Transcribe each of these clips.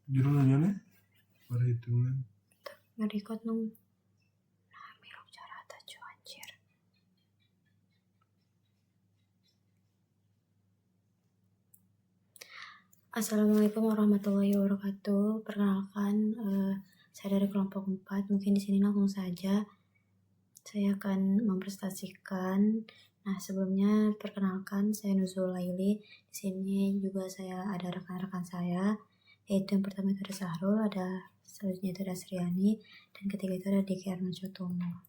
Juru nanyanya perhitungan. Nge-record nung. Nah, mirip cara tacu anjir. Assalamualaikum warahmatullahi wabarakatuh. Perkenalkan, saya dari kelompok 4. Mungkin di sini langsung saja saya akan mempresentasikan. Nah, sebelumnya perkenalkan, saya Nuzul Laili. Di sini juga saya ada rekan-rekan saya, yaitu yang pertama itu ada Sahrul, ada selanjutnya itu ada Sriani, dan ketiga itu ada Diki Armansyutomo.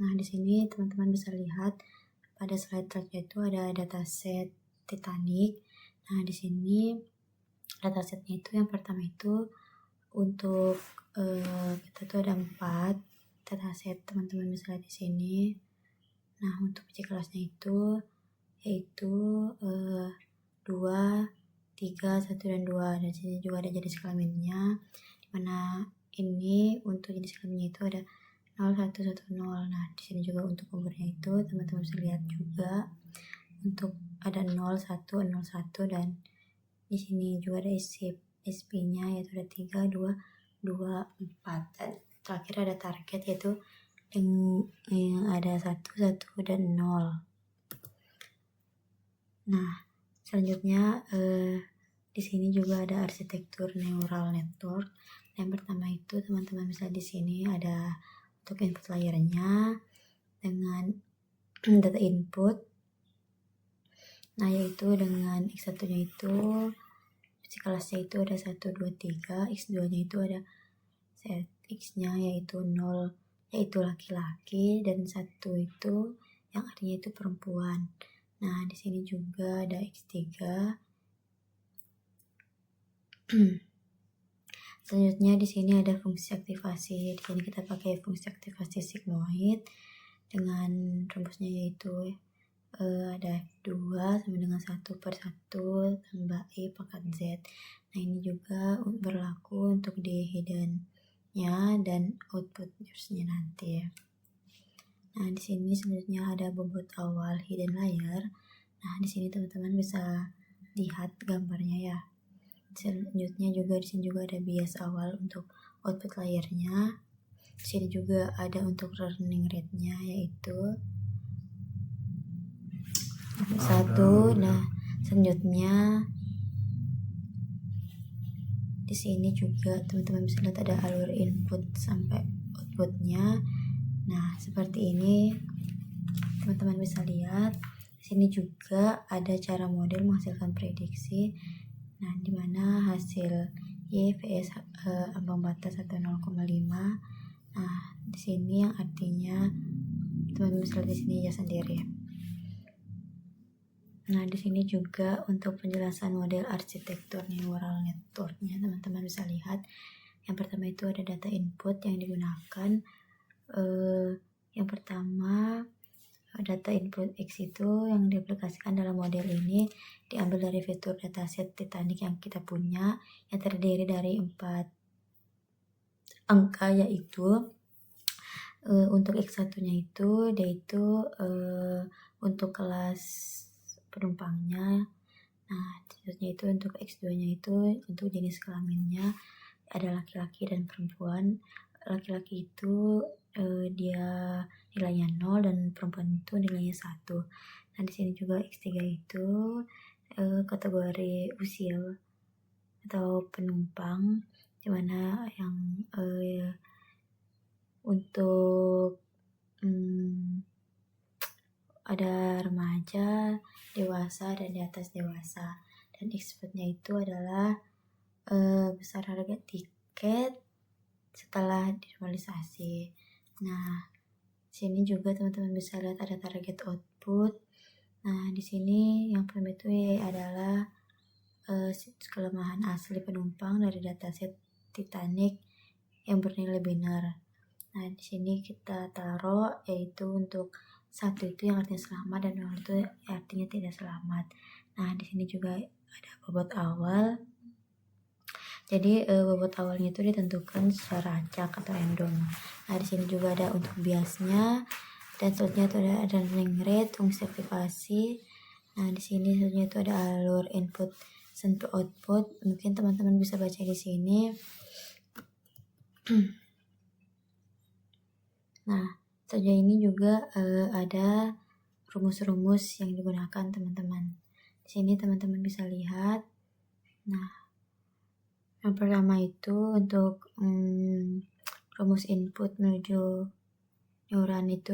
Nah, di sini teman-teman bisa lihat pada slide tracknya itu ada dataset Titanic. Nah, di sini datasetnya itu yang pertama itu untuk kita tuh ada 4 dataset, teman-teman bisa lihat di sini. Nah, untuk biji kelasnya itu yaitu 2, 3, 1, dan 2. Dan di sini juga ada jenis kelaminnya, dimana ini untuk jenis kelaminnya itu ada 0110. Nah, di sini juga untuk umurnya itu teman-teman bisa lihat juga untuk ada 01, 01, dan di sini juga ada SP-nya yaitu ada 3, 2, 2, 4. Dan terakhir ada target yaitu yang ada 1, 1, dan 0. Nah, selanjutnya di sini juga ada arsitektur neural network. Yang pertama itu teman-teman bisa di sini ada untuk input layernya dengan data input. Nah, yaitu dengan X1-nya itu biji kelasnya itu ada 1, 2, 3, X2-nya itu ada set X-nya yaitu 0, yaitu laki-laki, dan 1 itu yang artinya itu perempuan. Nah, di sini juga ada X3. Selanjutnya di sini ada fungsi aktivasi. Di sini kita pakai fungsi aktivasi sigmoid dengan rumusnya yaitu ada F2 sama dengan 1/1 tambah I pangkat Z. Nah, ini juga berlaku untuk di hidden-nya dan output-nya nanti ya. Nah, di sini selanjutnya ada bobot awal hidden layer. Nah, di sini teman-teman bisa lihat gambarnya ya. Selanjutnya juga di sini juga ada bias awal untuk output layernya. Di sini juga ada untuk learning rate-nya yaitu 1. Nah, selanjutnya di sini juga teman-teman bisa lihat ada alur input sampai outputnya. Nah, seperti ini teman-teman bisa lihat. Di sini juga ada cara model menghasilkan prediksi. Nah, dimana hasil Y vs ambang batas atau 0,5. Nah, di sini yang artinya teman-teman bisa lihat di sini ya sendiri. Nah, di sini juga untuk penjelasan model arsitektur neural network-nya teman-teman bisa lihat. Yang pertama itu ada data input yang digunakan. Yang pertama data input X itu yang diaplikasikan dalam model ini diambil dari fitur dataset Titanic yang kita punya, yang terdiri dari 4 angka, yaitu untuk X1-nya itu dia itu untuk kelas penumpangnya. Nah, selanjutnya itu untuk X2-nya itu untuk jenis kelaminnya ada laki-laki dan perempuan. Laki-laki itu dia nilainya 0 dan perempuan itu nilainya 1. Nah, di sini juga X3 itu kategori usia atau penumpang, dimana yang untuk ada remaja, dewasa, dan di atas dewasa. Dan X4-nya itu adalah besar harga tiket setelah dinormalisasi. Nah, sini juga teman-teman bisa lihat ada target output. Nah, di sini yang pertama itu adalah kelemahan asli penumpang dari dataset Titanic yang bernilai biner. Nah, di sini kita taruh yaitu untuk 1 itu yang artinya selamat dan 0 itu artinya tidak selamat. Nah, di sini juga ada bobot awal. Jadi bobot awalnya itu ditentukan secara acak atau random. Nah, di sini juga ada untuk biasnya, dan selanjutnya itu ada learning rate, fungsi aktivasi. Nah, di sini selanjutnya itu ada alur input to output. Mungkin teman-teman bisa baca di sini. Nah, sejauh ini juga ada rumus-rumus yang digunakan teman-teman. Di sini teman-teman bisa lihat. Nah, yang pertama itu untuk rumus input menuju neuron itu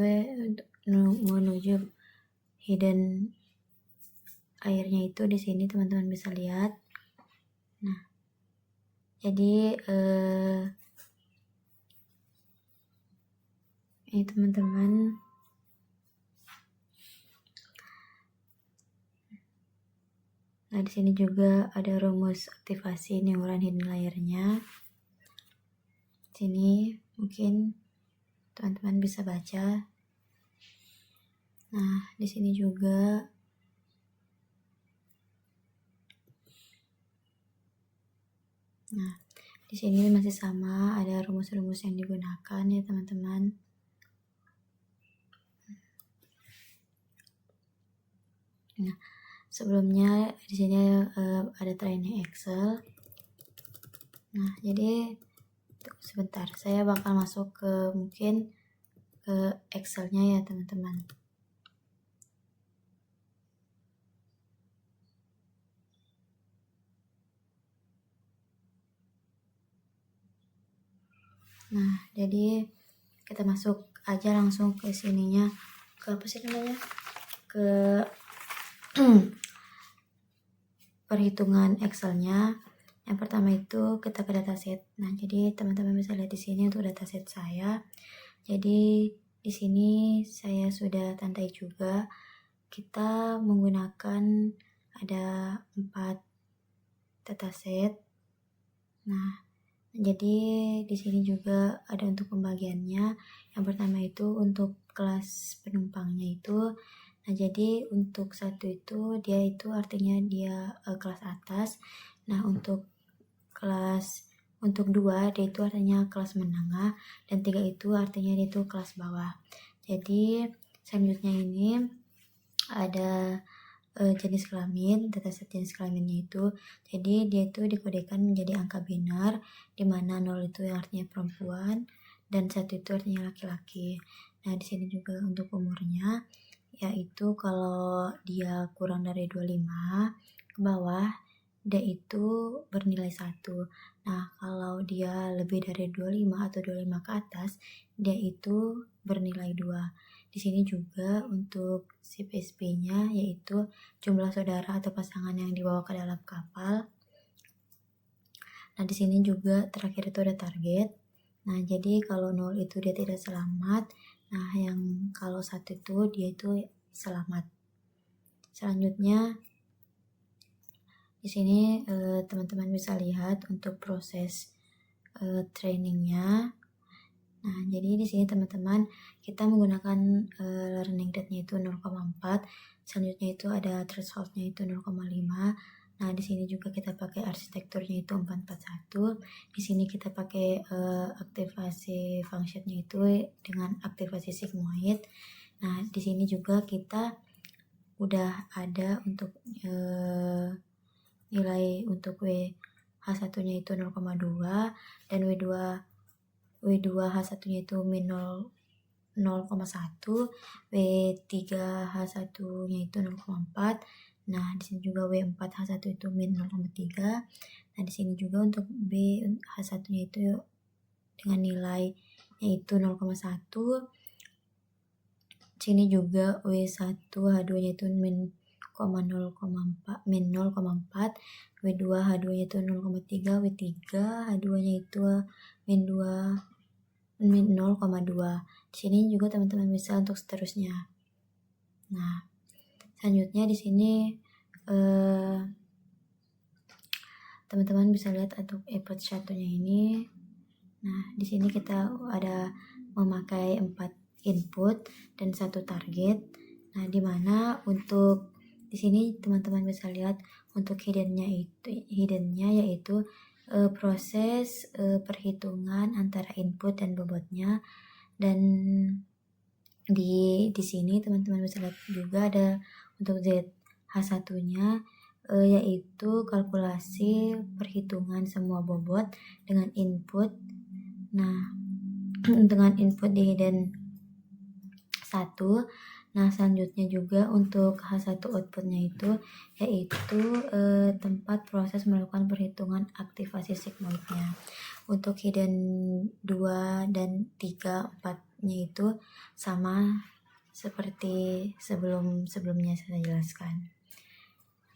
menuju hidden airnya itu di sini teman-teman bisa lihat. Nah, jadi ini teman-teman. Nah, di sini juga ada rumus aktivasi neuron hidden layer-nya. Sini mungkin teman-teman bisa baca. Nah, di sini juga di sini masih sama, ada rumus-rumus yang digunakan ya teman-teman. Nah, sebelumnya di sini ada training Excel. Nah, jadi sebentar, saya bakal masuk ke mungkin ke Excel-nya ya teman-teman. Nah, jadi kita masuk aja langsung ke sininya, ke apa sih namanya, ke perhitungan Excel-nya. Yang pertama itu kita ke dataset. Nah, jadi teman-teman bisa lihat di sini untuk dataset saya. Jadi di sini saya sudah tandai juga. Kita menggunakan ada 4 dataset. Nah, jadi di sini juga ada untuk pembagiannya. Yang pertama itu untuk kelas penumpangnya itu. Nah, jadi untuk 1 itu dia itu artinya dia kelas atas. Nah, untuk 2 dia itu artinya kelas menengah, dan 3 itu artinya dia itu kelas bawah. Jadi selanjutnya ini ada jenis kelamin, dataset jenis kelaminnya itu. Jadi dia itu dikodekan menjadi angka binar, di mana 0 itu yang artinya perempuan dan 1 itu artinya laki-laki. Nah, di sini juga untuk umurnya, yaitu kalau dia kurang dari 25 ke bawah, dia itu bernilai 1. Nah, kalau dia lebih dari 25 atau 25 ke atas, dia itu bernilai 2. Di sini juga untuk CPSP-nya yaitu jumlah saudara atau pasangan yang dibawa ke dalam kapal. Nah, di sini juga terakhir itu ada target. Nah, jadi kalau 0 itu dia tidak selamat. Nah, yang kalau 1 itu dia itu selamat. Selanjutnya di sini teman-teman bisa lihat untuk proses trainingnya. Nah, jadi di sini teman-teman kita menggunakan learning rate-nya itu 0,4. Selanjutnya itu ada threshold-nya itu 0,5. Nah, di sini juga kita pakai arsitekturnya itu 441. Di sini kita pakai aktivasi function-nya itu dengan aktivasi sigmoid. Nah, di sini juga kita udah ada untuk nilai untuk WH1-nya itu 0,2 dan W2H1-nya itu min 0,1, W3H1-nya itu 0,4. Nah, di sini juga W4H1 itu min 0,3. Nah, di sini juga untuk BH1-nya itu dengan nilainya itu 0,1. Sini juga W1H2-nya itu min 0,4, W2H2-nya itu 0,3, W3H2-nya itu min 0,2. Di sini juga teman-teman bisa untuk seterusnya. Nah, selanjutnya di sini teman-teman bisa lihat untuk input satunya ini. Nah, di sini kita ada memakai 4 input dan 1 target. Nah, di mana untuk di sini teman-teman bisa lihat untuk hiddennya yaitu proses perhitungan antara input dan bobotnya. Dan di sini teman-teman bisa lihat juga ada untuk ZH1-nya yaitu kalkulasi perhitungan semua bobot dengan input. Nah, dengan input di hidden 1. Nah, selanjutnya juga untuk H1 outputnya itu yaitu tempat proses melakukan perhitungan aktivasi sigmoidnya. Untuk hidden 2 dan 3, 4-nya itu sama seperti sebelumnya saya jelaskan.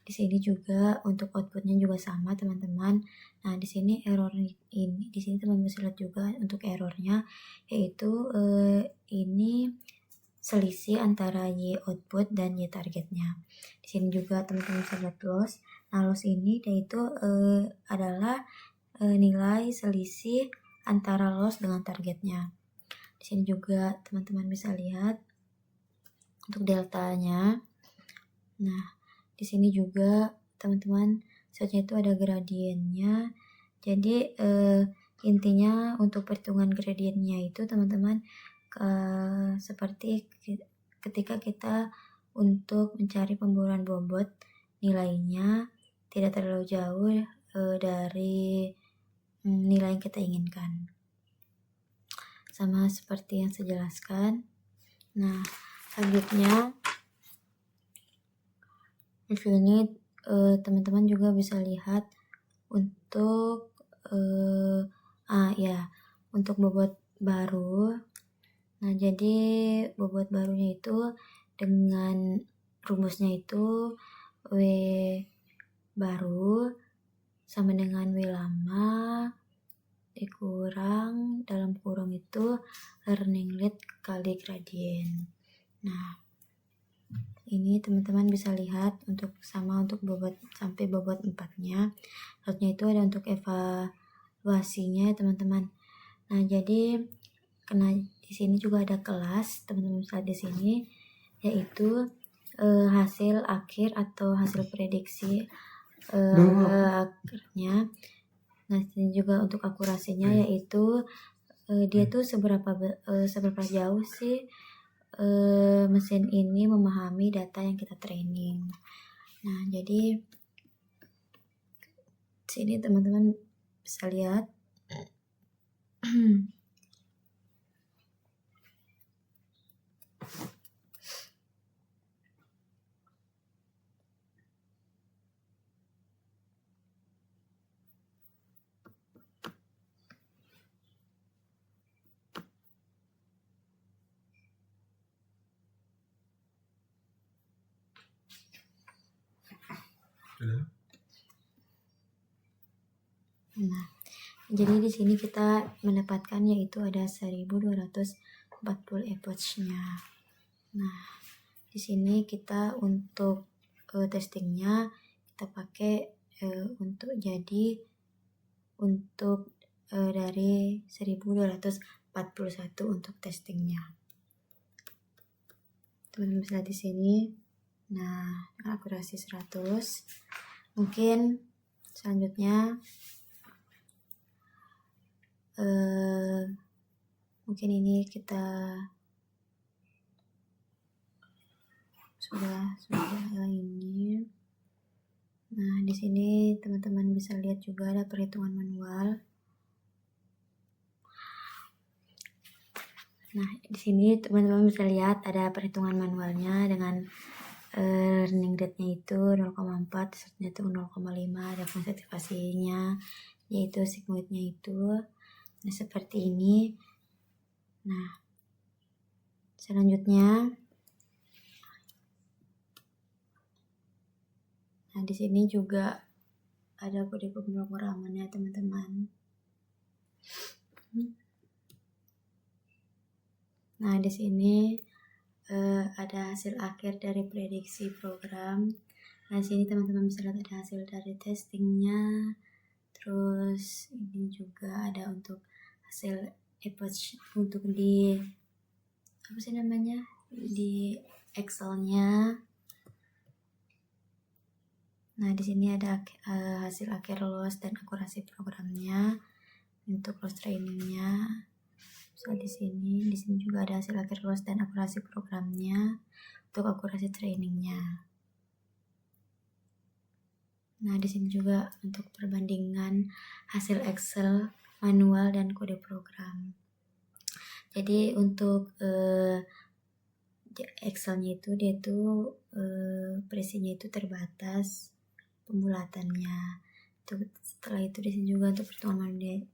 Di sini juga untuk outputnya juga sama teman-teman. Nah, di sini error ini, di sini teman-teman bisa lihat juga untuk errornya, yaitu ini selisih antara Y output dan Y targetnya. Di sini juga teman-teman bisa lihat loss. Nah, loss ini yaitu adalah nilai selisih antara loss dengan targetnya. Di sini juga teman-teman bisa lihat untuk deltanya. Nah, di sini juga teman-teman searchnya itu ada gradiennya. Jadi intinya untuk perhitungan gradiennya itu teman-teman seperti ketika kita untuk mencari pemburuan bobot, nilainya tidak terlalu jauh dari nilai yang kita inginkan. Sama seperti yang saya jelaskan. Nah, selanjutnya di sini teman-teman juga bisa lihat untuk untuk bobot baru. Nah, jadi bobot barunya itu dengan rumusnya itu W baru sama dengan W lama dikurang dalam kurung itu learning rate kali gradien. Nah, ini teman-teman bisa lihat untuk bobot sampai bobot 4-nya. Lautnya itu ada untuk evaluasinya teman-teman. Nah, jadi di sini juga ada kelas teman-teman bisa lihat di sini, yaitu hasil akhir atau hasil prediksi akhirnya. Nah, ini juga untuk akurasinya yaitu dia tuh seberapa jauh sih mesin ini memahami data yang kita training. Nah, jadi sini teman-teman bisa lihat Nah, jadi di sini kita mendapatkan yaitu ada 1240 epoch-nya. Nah, di sini kita untuk testingnya kita pakai untuk dari 1241 untuk testingnya. Teman-teman bisa lihat di sini. Nah, akurasi 100. Mungkin selanjutnya mungkin ini kita sudah ini. Nah, di sini teman-teman bisa lihat juga ada perhitungan manual. Nah, di sini teman-teman bisa lihat ada perhitungan manualnya dengan learning rate-nya itu 0,4, setnya itu 0,5, ada fungsi aktivasinya yaitu sigmoidnya itu. Nah, seperti ini. Nah, selanjutnya di sini juga ada kode pemrogramannya teman-teman. Nah, di sini ada hasil akhir dari prediksi program. Nah, di sini teman-teman bisa lihat ada hasil dari testingnya. Terus ini juga ada untuk hasil epoch untuk di di Excel-nya. Nah, di sini ada hasil akhir loss dan akurasi programnya untuk loss trainingnya. So, di sini juga ada hasil akhir loss dan akurasi programnya untuk akurasi trainingnya. Nah, di sini juga untuk perbandingan hasil Excel manual dan kode program. Jadi untuk Excelnya itu dia tuh presinya itu terbatas pembulatannya. Setelah itu di sini juga untuk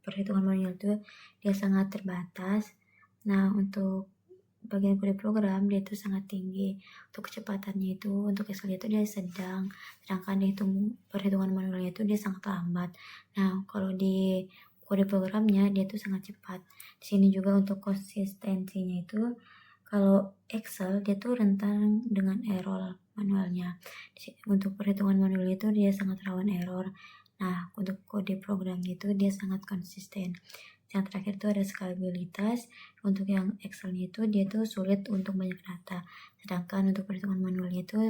perhitungan manual itu dia sangat terbatas. Nah, untuk bagian kode program dia itu sangat tinggi. Untuk kecepatannya itu untuk Excel itu dia sedang, sedangkan perhitungan manualnya itu dia sangat lambat. Nah, kalau di kode programnya dia itu sangat cepat. Di sini juga untuk konsistensinya itu kalau Excel dia tuh rentan dengan error manualnya. Untuk perhitungan manual itu dia sangat rawan error. Nah, untuk kode program itu dia sangat konsisten. Yang terakhir itu ada skalabilitas. Untuk yang Excel-nya itu dia tuh sulit untuk banyak data. Sedangkan untuk perhitungan manualnya itu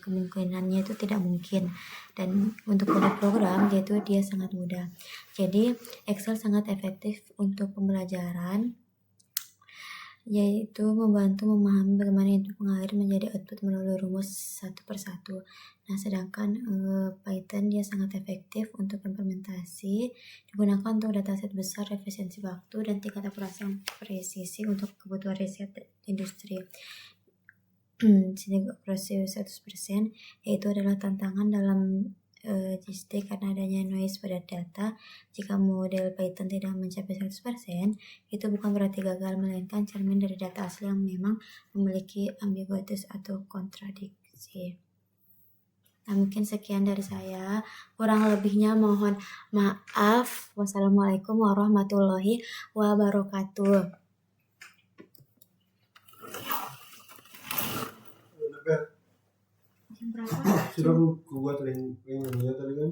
kemungkinannya itu tidak mungkin. Dan untuk kode program dia sangat mudah. Jadi Excel sangat efektif untuk pembelajaran, yaitu membantu memahami bagaimana input mengalir menjadi output melalui rumus satu persatu. Nah, sedangkan Python dia sangat efektif untuk implementasi, digunakan untuk dataset besar, efisiensi waktu, dan tingkat akurasi yang presisi untuk kebutuhan riset industri. Sini akurasi 100%, yaitu adalah tantangan dalam GST karena adanya noise pada data. Jika model Python tidak mencapai 100%, itu bukan berarti gagal, melainkan cermin dari data asli yang memang memiliki ambiguitas atau kontradiksi. Nah, mungkin sekian dari saya. Kurang lebihnya mohon maaf. Wassalamualaikum warahmatullahi wabarakatuh. Sudah aku buat link tadi kan.